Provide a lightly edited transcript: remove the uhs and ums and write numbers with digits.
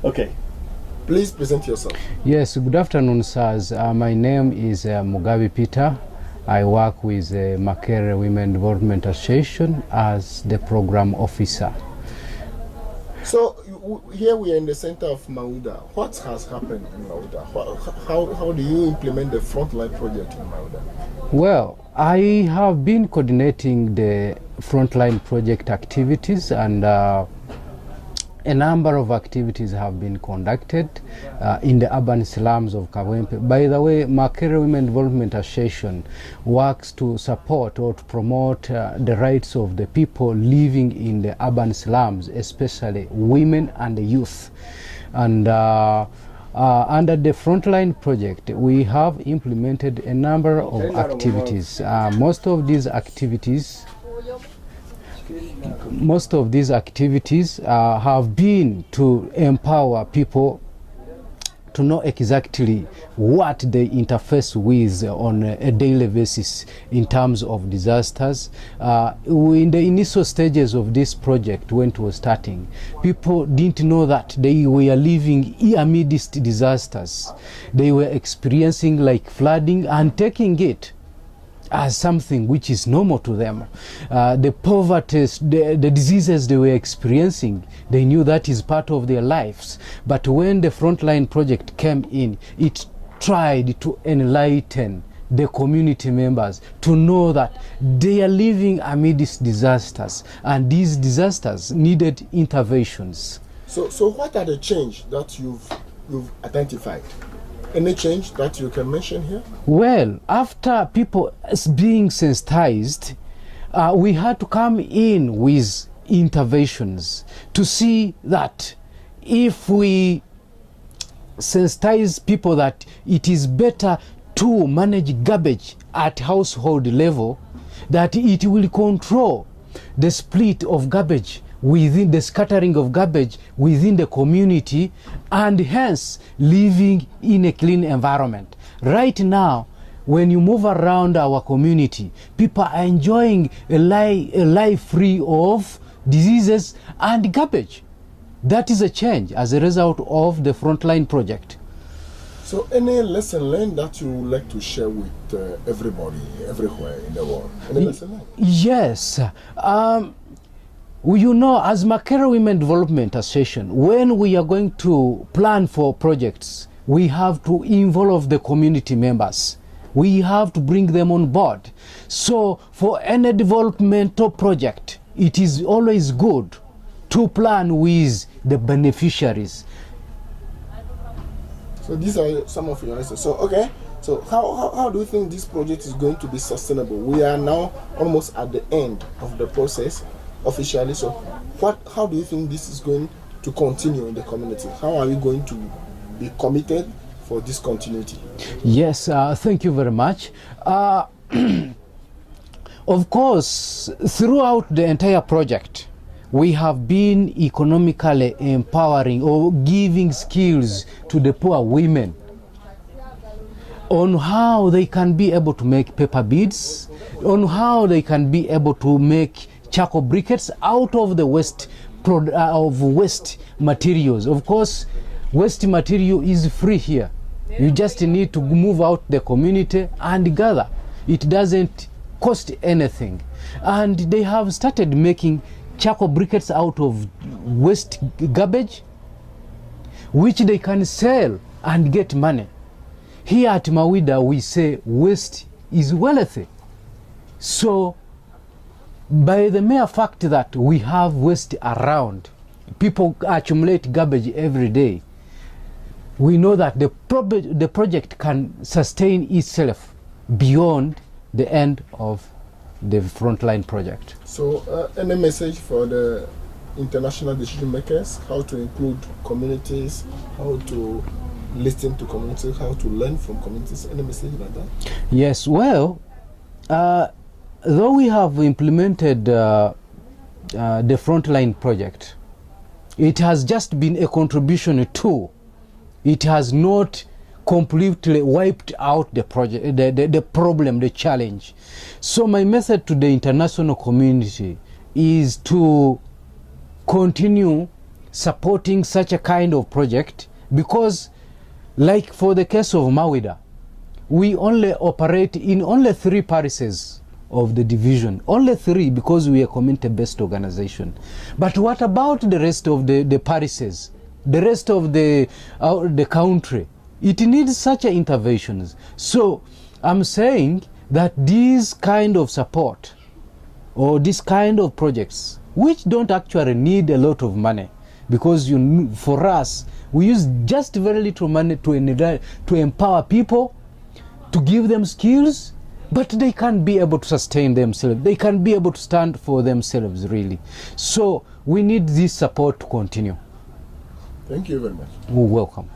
Okay. Please present yourself. Yes, good afternoon, sirs. My name is Mugabe Peter. I work with Makerere Women Development Association as the program officer. So here we are in the center of Mauda. What has happened in Mauda? How do you implement the Frontline project in Mauda? Well, I have been coordinating the Frontline project activities, and a number of activities have been conducted in the urban slums of Kawempe. By the way, Makerere Women Development Association works to support or to promote the rights of the people living in the urban slums, especially women and the youth. And under the Frontline project, we have implemented a number of activities. Most of these activities have been to empower people to know exactly what they interface with on a daily basis in terms of disasters. In the initial stages of this project, when it was starting, people didn't know that they were living amidst disasters. They were experiencing like flooding and taking it as something which is normal to them. The poverty, the diseases they were experiencing, they knew that is part of their lives. But when the Frontline project came in, it tried to enlighten the community members to know that they are living amidst disasters, and these disasters needed interventions. So what are the changes that you've identified? Any change that you can mention here? Well, after people being sensitized, we had to come in with interventions to see that if we sensitize people that it is better to manage garbage at household level, that it will control the split of garbage within the scattering of garbage within the community, and hence living in a clean environment. Right now, when you move around our community, people are enjoying a life free of diseases and garbage. That is a change as a result of the Frontline project. So any lesson learned that you would like to share with everybody, everywhere in the world? Any lesson learned? Yes. You know, as Makerere Women Development Association, when we are going to plan for projects, we have to involve the community members. We have to bring them on board. So for any developmental project, it is always good to plan with the beneficiaries. So these are some of your lessons. So okay, so how do you think this project is going to be sustainable? We are now almost at the end of the process officially. So how do you think this is going to continue in the community? How are we going to be committed for this continuity? Yes, thank you very much. Of course, throughout the entire project, we have been economically empowering or giving skills to the poor women on how they can be able to make paper beads, on how they can be able to make charcoal briquettes out of the waste materials. Of course, waste material is free here. You just need to move out the community and gather. It doesn't cost anything. And they have started making charcoal briquettes out of waste garbage, which they can sell and get money. Here at Mawida, we say waste is wealthy. So by the mere fact that we have waste around, people accumulate garbage every day, we know that the project can sustain itself beyond the end of the Frontline project. So any message for the international decision makers, how to include communities, how to listen to communities, how to learn from communities, any message like that? Yes, well, though we have implemented the Frontline project, it has just been a contribution to. It has not completely wiped out the project, the problem, the challenge. So my message to the international community is to continue supporting such a kind of project, because like for the case of Mawida, we only operate in only 3 parishes of the division, only 3, because we are a community-based organization. But what about the rest of the parishes, the rest of the country? It needs such interventions. So I'm saying that these kind of support or this kind of projects, which don't actually need a lot of money, because for us, we use just very little money to empower people, to give them skills, but they can't be able to sustain themselves. They can't be able to stand for themselves, really. So we need this support to continue. Thank you very much. You're welcome.